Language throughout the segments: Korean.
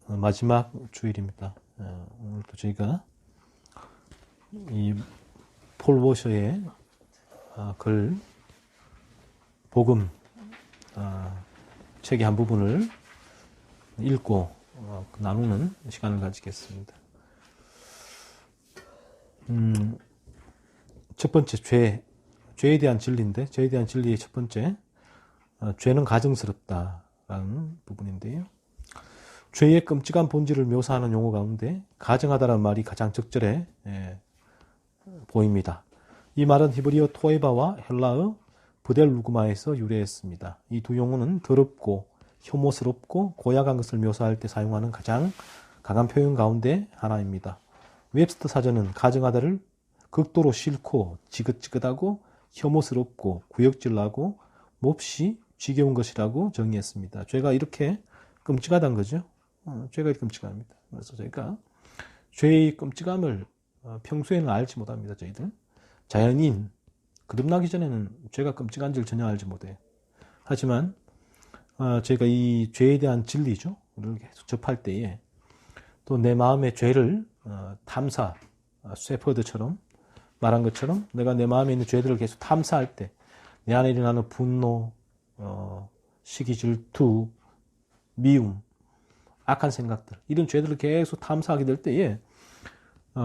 마지막 주일입니다. 오늘도 저희가 이 폴 워셔의 글 복음 책의 한 부분을 읽고 나누는 시간을 가지겠습니다. 첫 번째 죄에 대한 진리인데, 죄에 대한 진리의 첫 번째, 죄는 가증스럽다라는 부분인데요. 죄의 끔찍한 본질을 묘사하는 용어 가운데 가증하다라는 말이 가장 적절해 보입니다. 이 말은 히브리어 토에바와 헬라어 브델루그마에서 유래했습니다. 이 두 용어는 더럽고 혐오스럽고 고약한 것을 묘사할 때 사용하는 가장 강한 표현 가운데 하나입니다. 웹스터 사전은 가증하다를 극도로 싫고 지긋지긋하고 혐오스럽고 구역질나고 몹시 지겨운 것이라고 정의했습니다. 죄가 이렇게 끔찍하다는 거죠. 죄가 이렇게 끔찍합니다. 그래서 저희가 죄의 끔찍함을 평소에는 알지 못합니다. 저희들 자연인 거듭나기 전에는 죄가 끔찍한지를 전혀 알지 못해요. 하지만 저희가 이 죄에 대한 진리죠, 를 계속 접할 때에 또 내 마음의 죄를 탐사, 셰퍼드처럼 말한 것처럼 내가 내 마음에 있는 죄들을 계속 탐사할 때 내 안에 일어나는 분노, 시기, 질투, 미움, 악한 생각들, 이런 죄들을 계속 탐사하게 될 때에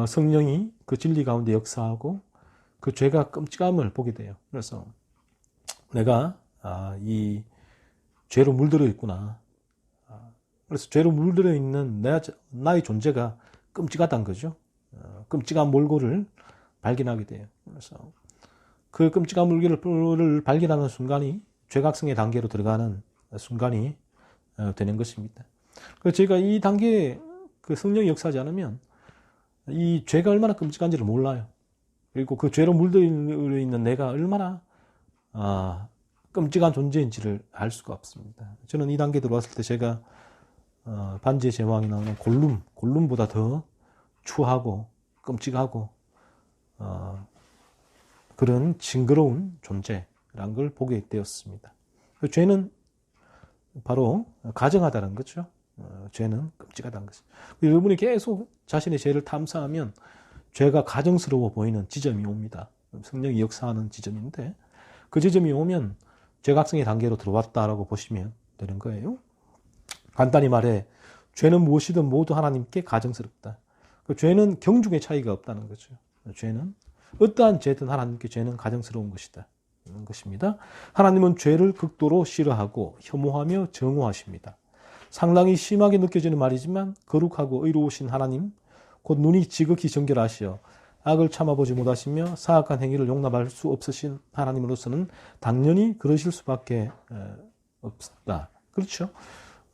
성령이 그 진리 가운데 역사하고 그 죄가 끔찍함을 보게 돼요. 그래서 내가 이 죄로 물들어 있구나. 그래서 죄로 물들어 있는 나의 존재가 끔찍하다는 거죠. 끔찍한 몰골을 발견하게 돼요. 그래서 그 끔찍한 몰골을 발견하는 순간이 죄각성의 단계로 들어가는 순간이 되는 것입니다. 그래서 제가 이 단계에 그 성령이 역사하지 않으면 이 죄가 얼마나 끔찍한지를 몰라요. 그리고 그 죄로 물들어 있는 내가 얼마나 끔찍한 존재인지를 알 수가 없습니다. 저는 이 단계에 들어왔을 때 제가 반지의 제왕이 나오는 골룸보다 더 추하고 끔찍하고 그런 징그러운 존재라는 걸 보게 되었습니다. 죄는 바로 가증하다는 거죠. 죄는 끔찍하다는 것이죠. 여러분이 계속 자신의 죄를 탐사하면 죄가 가증스러워 보이는 지점이 옵니다. 성령이 역사하는 지점인데 그 지점이 오면 죄각성의 단계로 들어왔다라고 보시면 되는 거예요. 간단히 말해 죄는 무엇이든 모두 하나님께 가증스럽다. 그 죄는 경중의 차이가 없다는 거죠. 죄는 어떠한 죄든 하나님께 죄는 가증스러운 것이다. 이런 것입니다. 하나님은 죄를 극도로 싫어하고 혐오하며 정오하십니다. 상당히 심하게 느껴지는 말이지만 거룩하고 의로우신 하나님, 곧 눈이 지극히 정결하시어 악을 참아보지 못하시며 사악한 행위를 용납할 수 없으신 하나님으로서는 당연히 그러실 수밖에 없다. 그렇죠?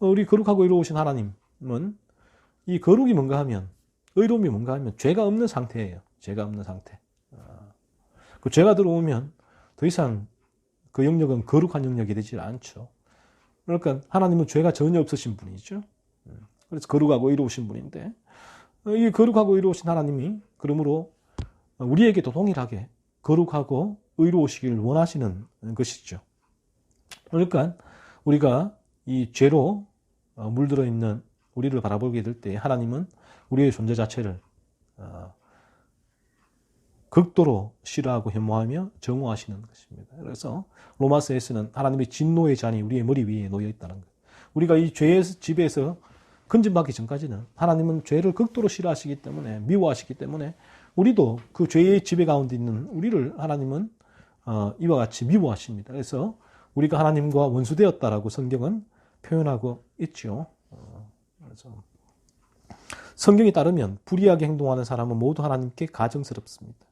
우리 거룩하고 의로우신 하나님은 이 거룩이 뭔가 하면, 의로움이 뭔가 하면 죄가 없는 상태예요. 죄가 없는 상태. 그 죄가 들어오면 더 이상 그 영역은 거룩한 영역이 되지 않죠. 그러니까 하나님은 죄가 전혀 없으신 분이죠. 그래서 거룩하고 의로우신 분인데 이 거룩하고 의로우신 하나님이 그러므로 우리에게도 동일하게 거룩하고 의로우시기를 원하시는 것이죠. 그러니까 우리가 이 죄로 물들어 있는 우리를 바라보게 될 때 하나님은 우리의 존재 자체를 극도로 싫어하고 혐오하며 정오하시는 것입니다. 그래서 로마서에서는 하나님의 진노의 잔이 우리의 머리 위에 놓여 있다는 것. 우리가 이 죄의 지배에서 건진받기 전까지는 하나님은 죄를 극도로 싫어하시기 때문에, 미워하시기 때문에 우리도 그 죄의 지배 가운데 있는 우리를 하나님은 이와 같이 미워하십니다. 그래서 우리가 하나님과 원수되었다라고 성경은 표현하고 있죠. 그래서 성경에 따르면 불의하게 행동하는 사람은 모두 하나님께 가증스럽습니다.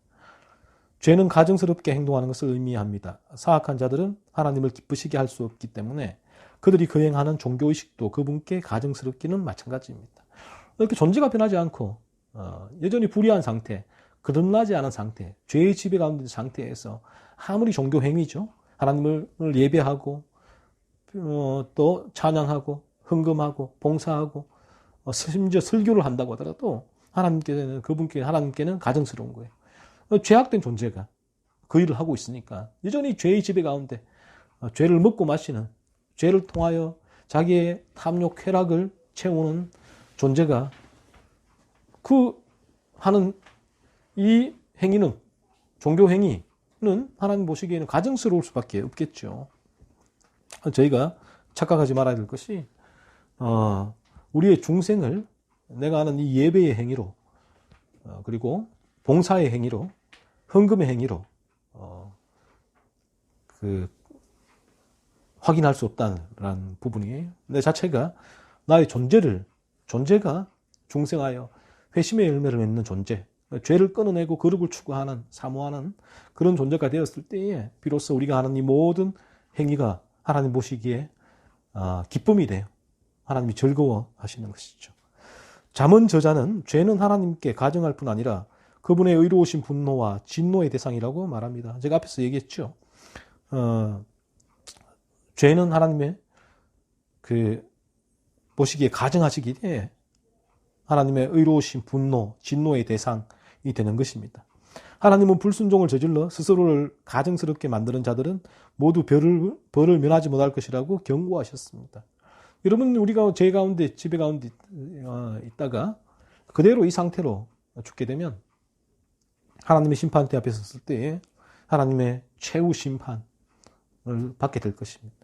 죄는 가증스럽게 행동하는 것을 의미합니다. 사악한 자들은 하나님을 기쁘시게 할 수 없기 때문에 그들이 거행하는 종교의식도 그분께 가증스럽기는 마찬가지입니다. 이렇게 존재가 변하지 않고 여전히 불의한 상태, 거듭나지 않은 상태, 죄의 지배 가운데 있는 상태에서 아무리 종교 행위죠. 하나님을 예배하고 또 찬양하고 헌금하고 봉사하고 심지어 설교를 한다고 하더라도 하나님께는 가증스러운 거예요. 죄악된 존재가 그 일을 하고 있으니까 여전히 죄의 지배 가운데 죄를 먹고 마시는, 죄를 통하여 자기의 탐욕, 쾌락을 채우는 존재가 그 하는 이 행위는, 종교 행위는 하나님 보시기에는 가증스러울 수밖에 없겠죠. 저희가 착각하지 말아야 될 것이 우리의 중생을 내가 하는 이 예배의 행위로 그리고 봉사의 행위로 헌금의 행위로 확인할 수 없다는 부분이에요. 내 자체가 나의 존재가 중생하여 회심의 열매를 맺는 존재, 죄를 끊어내고 거룩을 추구하는, 사모하는 그런 존재가 되었을 때에 비로소 우리가 하는 이 모든 행위가 하나님 보시기에 기쁨이 돼요. 하나님이 즐거워하시는 것이죠. 잠언 저자는 죄는 하나님께 가증할 뿐 아니라 그분의 의로우신 분노와 진노의 대상이라고 말합니다. 제가 앞에서 얘기했죠. 죄는 하나님의 보시기에 가증하시기에 하나님의 의로우신 분노, 진노의 대상이 되는 것입니다. 하나님은 불순종을 저질러 스스로를 가증스럽게 만드는 자들은 모두 벌을 면하지 못할 것이라고 경고하셨습니다. 여러분, 우리가 죄 가운데, 지배 가운데 있다가 그대로 이 상태로 죽게 되면 하나님의 심판대 앞에 섰을 때에 하나님의 최후 심판을 받게 될 것입니다.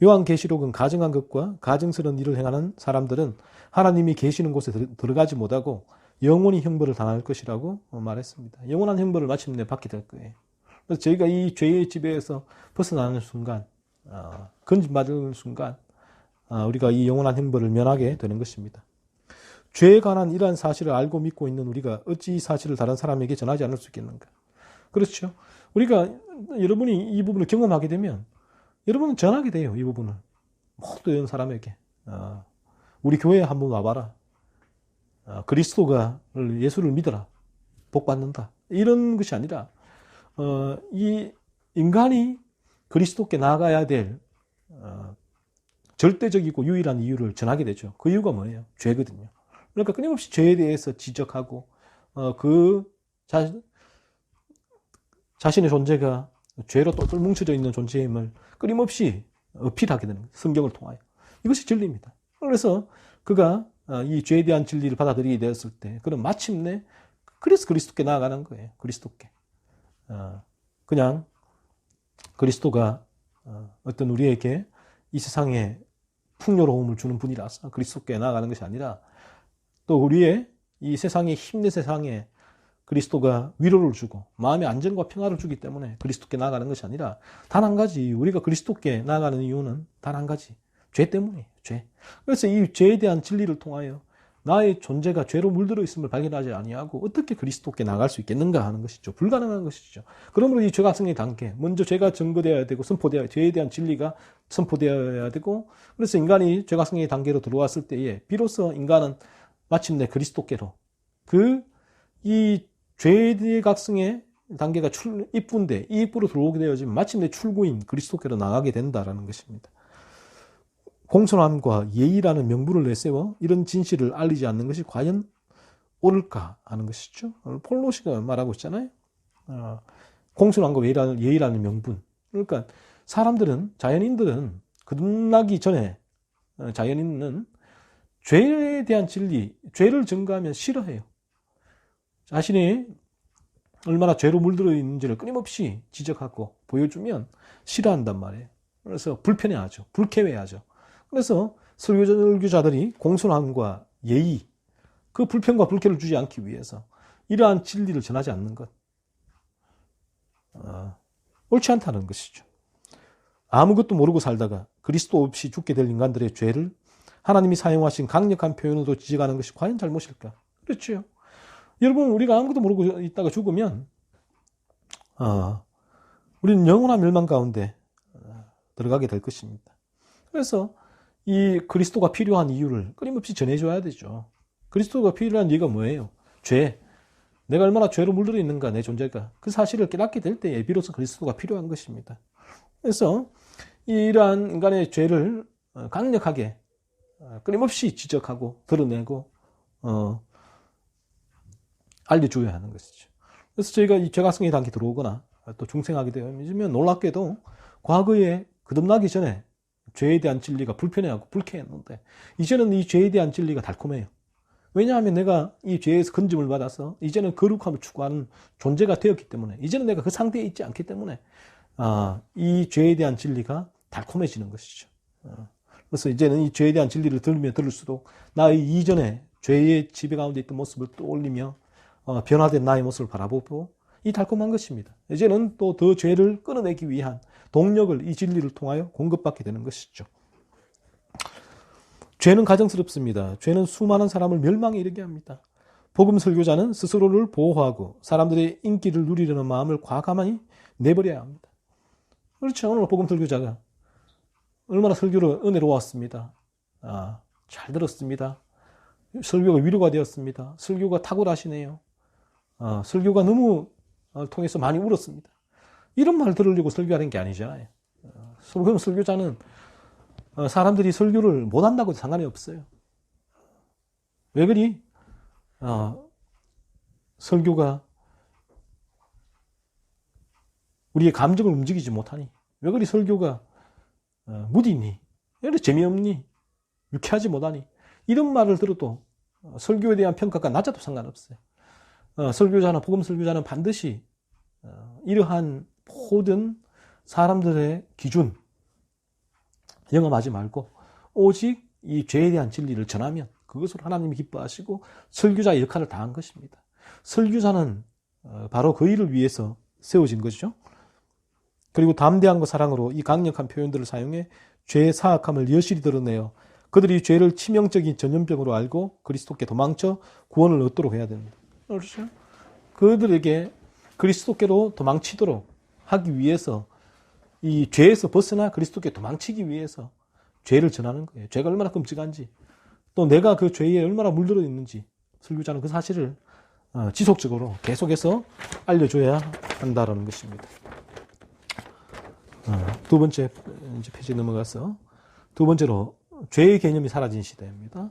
요한계시록은 가증한 것과 가증스러운 일을 행하는 사람들은 하나님이 계시는 곳에 들어가지 못하고 영원히 형벌을 당할 것이라고 말했습니다. 영원한 형벌을 마침내 받게 될 거예요. 그래서 저희가 이 죄의 지배에서 벗어나는 순간, 건진받는 순간 우리가 이 영원한 형벌을 면하게 되는 것입니다. 죄에 관한 이러한 사실을 알고 믿고 있는 우리가 어찌 이 사실을 다른 사람에게 전하지 않을 수 있겠는가? 그렇죠. 우리가 여러분이 이 부분을 경험하게 되면 여러분은 전하게 돼요. 이 부분을 모든 사람에게. 우리 교회에 한번 와봐라. 그리스도가 예수를 믿어라. 복 받는다. 이런 것이 아니라 이 인간이 그리스도께 나아가야 될 절대적이고 유일한 이유를 전하게 되죠. 그 이유가 뭐예요? 죄거든요. 그러니까 끊임없이 죄에 대해서 지적하고 자신의 존재가 죄로 똘똘 뭉쳐져 있는 존재임을 끊임없이 어필하게 되는 거예요. 성경을 통하여. 이것이 진리입니다. 그래서 그가 이 죄에 대한 진리를 받아들이게 되었을 때 그럼 마침내 그래서 그리스도께 나아가는 거예요. 그리스도께. 그냥 그리스도가 어떤 우리에게 이 세상에 풍요로움을 주는 분이라서 그리스도께 나아가는 것이 아니라 또 우리의 이 세상의 힘든 세상에 그리스도가 위로를 주고 마음의 안정과 평화를 주기 때문에 그리스도께 나아가는 것이 아니라 단 한 가지, 우리가 그리스도께 나아가는 이유는 단 한 가지, 죄 때문이에요. 죄. 그래서 이 죄에 대한 진리를 통하여 나의 존재가 죄로 물들어 있음을 발견하지 아니하고 어떻게 그리스도께 나갈 수 있겠는가 하는 것이죠. 불가능한 것이죠. 그러므로 이 죄각성의 단계, 먼저 죄가 증거되어야 되고 죄에 대한 진리가 선포되어야 되고, 그래서 인간이 죄각성의 단계로 들어왔을 때에 비로소 인간은 마침내 그리스도께로 이 죄각성의 단계가 입구인데 이 입구로 들어오게 되어지면 마침내 출구인 그리스도께로 나가게 된다라는 것입니다. 공손함과 예의라는 명분을 내세워 이런 진실을 알리지 않는 것이 과연 옳을까 하는 것이죠. 폴로시가 말하고 있잖아요. 공손함과 예의라는 명분. 그러니까 자연인들은 거듭나기 전에 자연인은 죄에 대한 진리, 죄를 증거하면 싫어해요. 자신이 얼마나 죄로 물들어 있는지를 끊임없이 지적하고 보여주면 싫어한단 말이에요. 그래서 불편해하죠. 불쾌해하죠. 그래서 설교자들이 공손함과 예의, 그 불편과 불쾌를 주지 않기 위해서 이러한 진리를 전하지 않는 것, 옳지 않다는 것이죠. 아무것도 모르고 살다가 그리스도 없이 죽게 될 인간들의 죄를 하나님이 사용하신 강력한 표현으로 지적하는 것이 과연 잘못일까? 그렇죠. 여러분, 우리가 아무것도 모르고 있다가 죽으면 우리는 영원한 멸망 가운데 들어가게 될 것입니다. 그래서 이 그리스도가 필요한 이유를 끊임없이 전해줘야 되죠. 그리스도가 필요한 이유가 뭐예요? 죄. 내가 얼마나 죄로 물들어 있는가, 내 존재가. 그 사실을 깨닫게 될 때에 비로소 그리스도가 필요한 것입니다. 그래서 이러한 인간의 죄를 강력하게 끊임없이 지적하고 드러내고 알려줘야 하는 것이죠. 그래서 저희가 이 죄각성의 단계 들어오거나 또 중생하게 되면 놀랍게도 과거에 거듭나기 전에 죄에 대한 진리가 불편해하고 불쾌했는데 이제는 이 죄에 대한 진리가 달콤해요. 왜냐하면 내가 이 죄에서 건짐을 받아서 이제는 거룩함을 추구하는 존재가 되었기 때문에, 이제는 내가 그 상태에 있지 않기 때문에 이 죄에 대한 진리가 달콤해지는 것이죠. 그래서 이제는 이 죄에 대한 진리를 들으면 들을수록 나의 이전에 죄의 지배 가운데 있던 모습을 떠올리며 변화된 나의 모습을 바라보고 이 달콤한 것입니다. 이제는 또 더 죄를 끊어내기 위한 동력을 이 진리를 통하여 공급받게 되는 것이죠. 죄는 가증스럽습니다. 죄는 수많은 사람을 멸망에 이르게 합니다. 복음 설교자는 스스로를 보호하고 사람들의 인기를 누리려는 마음을 과감히 내버려야 합니다. 그렇죠. 오늘 복음 설교자가 얼마나 설교를 은혜로웠습니다. 잘 들었습니다. 설교가 위로가 되었습니다. 설교가 탁월하시네요. 설교가 너무 통해서 많이 울었습니다. 이런 말 들으려고 설교하는 게 아니잖아요. 그럼 설교자는 사람들이 설교를 못한다고 상관이 없어요. 왜 그리? 설교가 우리의 감정을 움직이지 못하니? 왜 그리 설교가 무디니? 왜 그리 재미없니? 유쾌하지 못하니? 이런 말을 들어도 설교에 대한 평가가 낮아도 상관없어요. 설교자나 복음 설교자는 반드시 이러한 모든 사람들의 기준 영험하지 말고 오직 이 죄에 대한 진리를 전하면 그것으로 하나님이 기뻐하시고 설교자의 역할을 다한 것입니다. 설교자는 바로 그 일을 위해서 세워진 것이죠. 그리고 담대함과 사랑으로 이 강력한 표현들을 사용해 죄의 사악함을 여실히 드러내어 그들이 죄를 치명적인 전염병으로 알고 그리스도께 도망쳐 구원을 얻도록 해야 됩니다. 그렇죠? 그들에게 그리스도께로 도망치도록 하기 위해서 이 죄에서 벗어나 그리스도께 도망치기 위해서 죄를 전하는 거예요. 죄가 얼마나 끔찍한지 또 내가 그 죄에 얼마나 물들어 있는지 설교자는 그 사실을 지속적으로 계속해서 알려줘야 한다는 것입니다. 두 번째 이제 페이지 넘어가서 두 번째로 죄의 개념이 사라진 시대입니다.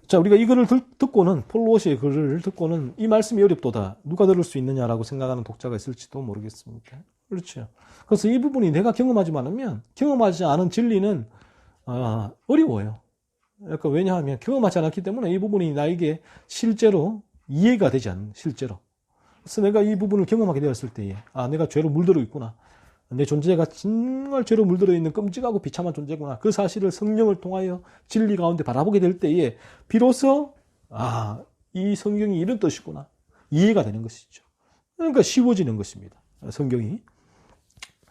자, 우리가 이거를 듣고는 폴로시의 글을 듣고는 이 말씀이 어렵도다. 누가 들을 수 있느냐라고 생각하는 독자가 있을지도 모르겠습니다. 그렇죠. 그래서 이 부분이 내가 경험하지 않은 진리는 어려워요. 그러니까 왜냐하면 경험하지 않았기 때문에 이 부분이 나에게 실제로 이해가 되지 않는 실제로. 그래서 내가 이 부분을 경험하게 되었을 때에 내가 죄로 물들어 있구나. 내 존재가 정말 죄로 물들어 있는 끔찍하고 비참한 존재구나. 그 사실을 성령을 통하여 진리 가운데 바라보게 될 때에 비로소 이 성경이 이런 뜻이구나. 이해가 되는 것이죠. 그러니까 쉬워지는 것입니다. 성경이.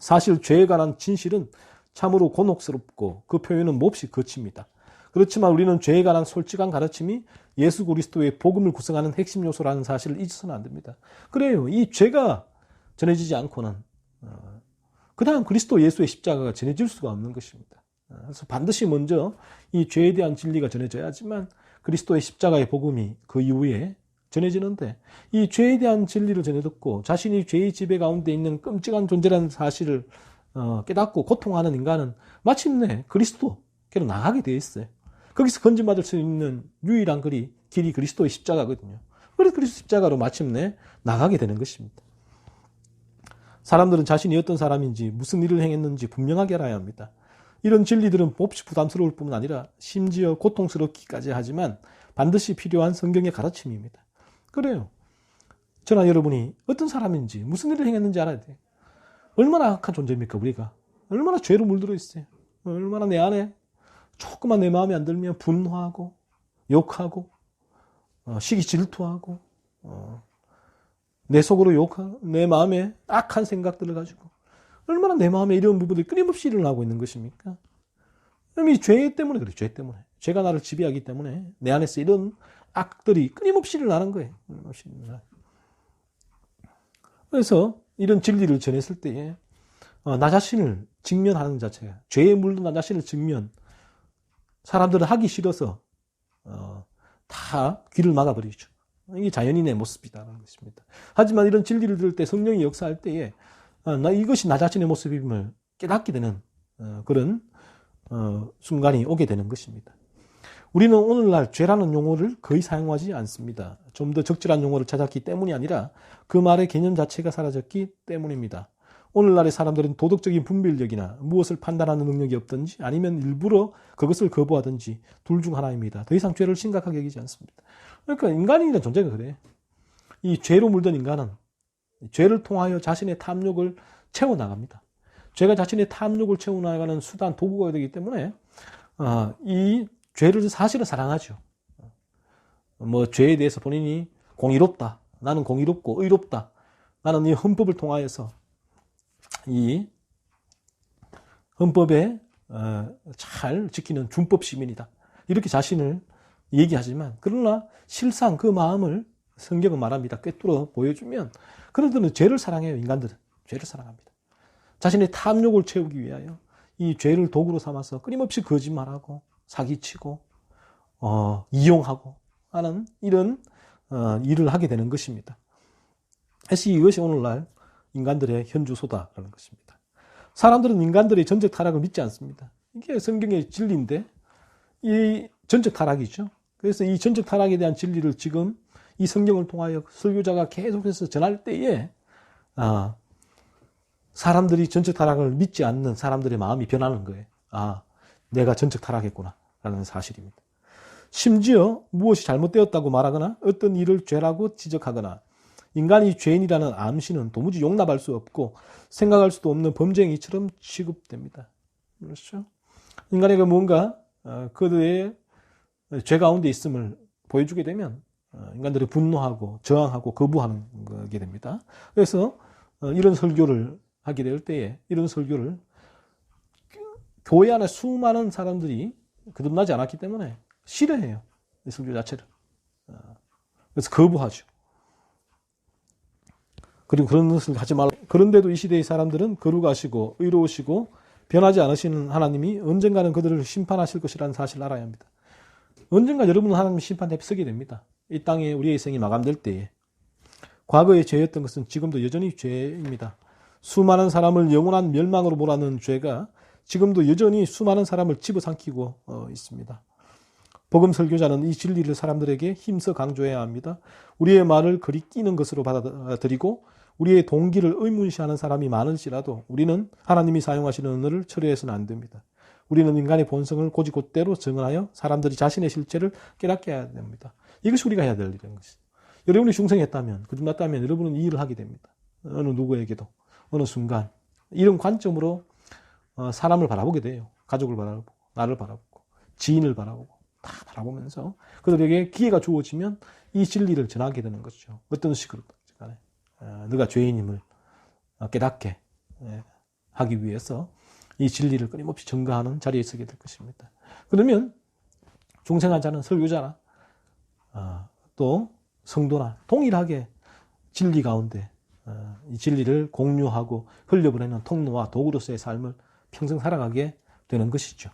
사실 죄에 관한 진실은 참으로 곤혹스럽고 그 표현은 몹시 거칩니다. 그렇지만 우리는 죄에 관한 솔직한 가르침이 예수 그리스도의 복음을 구성하는 핵심 요소라는 사실을 잊어서는 안 됩니다. 그래요. 이 죄가 전해지지 않고는 그 다음 그리스도 예수의 십자가가 전해질 수가 없는 것입니다. 그래서 반드시 먼저 이 죄에 대한 진리가 전해져야지만 그리스도의 십자가의 복음이 그 이후에 전해지는데 이 죄에 대한 진리를 전해 듣고 자신이 죄의 지배 가운데 있는 끔찍한 존재라는 사실을 깨닫고 고통하는 인간은 마침내 그리스도께로 나가게 되어 있어요. 거기서 건진받을 수 있는 유일한 길이 그리스도의 십자가거든요. 그래서 그리스도 십자가로 마침내 나가게 되는 것입니다. 사람들은 자신이 어떤 사람인지 무슨 일을 행했는지 분명하게 알아야 합니다. 이런 진리들은 몹시 부담스러울 뿐만 아니라 심지어 고통스럽기까지 하지만 반드시 필요한 성경의 가르침입니다. 그래요. 저나 여러분이 어떤 사람인지 무슨 일을 행했는지 알아야 돼요. 얼마나 악한 존재입니까 우리가. 얼마나 죄로 물들어 있어요. 얼마나 내 안에 조금만 내 마음에 안 들면 분노하고 욕하고 시기 질투하고 내 속으로 욕하고 내 마음에 악한 생각들을 가지고 얼마나 내 마음에 이런 부분들이 끊임없이 일어나고 있는 것입니까? 이 죄 때문에 그래요. 죄 때문에. 죄가 나를 지배하기 때문에 내 안에서 이런 악들이 끊임없이 일어나는 거예요. 끊임없이 일어나요. 그래서 이런 진리를 전했을 때에 나 자신을 직면하는 자체가 죄에 물든 나 자신을 사람들은 하기 싫어서 다 귀를 막아버리죠. 이게 자연인의 모습이다라는 것입니다. 하지만 이런 진리를 들을 때 성령이 역사할 때에 이것이 나 자신의 모습임을 깨닫게 되는 그런 순간이 오게 되는 것입니다. 우리는 오늘날 죄라는 용어를 거의 사용하지 않습니다. 좀 더 적절한 용어를 찾았기 때문이 아니라 그 말의 개념 자체가 사라졌기 때문입니다. 오늘날의 사람들은 도덕적인 분별력이나 무엇을 판단하는 능력이 없든지 아니면 일부러 그것을 거부하든지 둘 중 하나입니다. 더 이상 죄를 심각하게 여기지 않습니다. 그러니까 인간이라는 존재가 그래. 이 죄로 물든 인간은 죄를 통하여 자신의 탐욕을 채워나갑니다. 죄가 자신의 탐욕을 채워나가는 수단, 도구가 되기 때문에 이 죄를 사실은 사랑하죠. 뭐 죄에 대해서 본인이 공의롭다. 나는 공의롭고 의롭다. 나는 이 헌법을 통하여서 이 헌법에 잘 지키는 준법 시민이다. 이렇게 자신을 얘기하지만 그러나 실상 그 마음을 성경은 말합니다. 꿰뚫어 보여주면 그들은 죄를 사랑해요. 인간들은 죄를 사랑합니다. 자신의 탐욕을 채우기 위하여 이 죄를 도구로 삼아서 끊임없이 거짓말하고 사기치고 이용하고 하는 이런 일을 하게 되는 것입니다. 사실 이것이 오늘날 인간들의 현주소다라는 것입니다. 사람들은 인간들의 전적 타락을 믿지 않습니다. 이게 성경의 진리인데 이 전적 타락이죠. 그래서 이 전적 타락에 대한 진리를 지금 이 성경을 통하여 설교자가 계속해서 전할 때에 사람들이 전적 타락을 믿지 않는 사람들의 마음이 변하는 거예요. 내가 전적 타락했구나 라는 사실입니다. 심지어 무엇이 잘못되었다고 말하거나 어떤 일을 죄라고 지적하거나 인간이 죄인이라는 암시는 도무지 용납할 수 없고 생각할 수도 없는 범죄행위처럼 취급됩니다. 그렇죠? 인간에게 뭔가 그들의 죄 가운데 있음을 보여주게 되면 인간들이 분노하고 저항하고 거부하는 게 됩니다. 그래서 이런 설교를 하게 될 때에 이런 설교를 교회 안에 수많은 사람들이 거듭나지 않았기 때문에 싫어해요. 이 설교 자체를. 그래서 거부하죠. 그리고 그런 것을 하지 말라. 그런데도 이 시대의 사람들은 거룩하시고 의로우시고 변하지 않으시는 하나님이 언젠가는 그들을 심판하실 것이라는 사실을 알아야 합니다. 언젠가 여러분은 하나님의 심판 앞에 서게 됩니다. 이 땅에 우리의 생이 마감될 때에. 과거의 죄였던 것은 지금도 여전히 죄입니다. 수많은 사람을 영원한 멸망으로 몰아넣은 죄가 지금도 여전히 수많은 사람을 집어삼키고 있습니다. 복음 설교자는 이 진리를 사람들에게 힘써 강조해야 합니다. 우리의 말을 그리 끼는 것으로 받아들이고 우리의 동기를 의문시하는 사람이 많을지라도 우리는 하나님이 사용하시는 언어를 처리해서는 안 됩니다. 우리는 인간의 본성을 곧이곧대로 정언하여 사람들이 자신의 실체를 깨닫게 해야 됩니다. 이것이 우리가 해야 될 일인 것이죠. 여러분이 중생했다면, 거듭났다면 여러분은 이 일을 하게 됩니다. 어느 누구에게도, 어느 순간. 이런 관점으로 사람을 바라보게 돼요. 가족을 바라보고, 나를 바라보고, 지인을 바라보고, 다 바라보면서 그들에게 기회가 주어지면 이 진리를 전하게 되는 것이죠. 어떤 식으로 간에 너가 죄인임을 깨닫게 하기 위해서 이 진리를 끊임없이 전가하는 자리에 서게 될 것입니다. 그러면 중생한 자는 설교자나 또 성도나 동일하게 진리 가운데 이 진리를 공유하고 흘려보내는 통로와 도구로서의 삶을 평생 살아가게 되는 것이죠.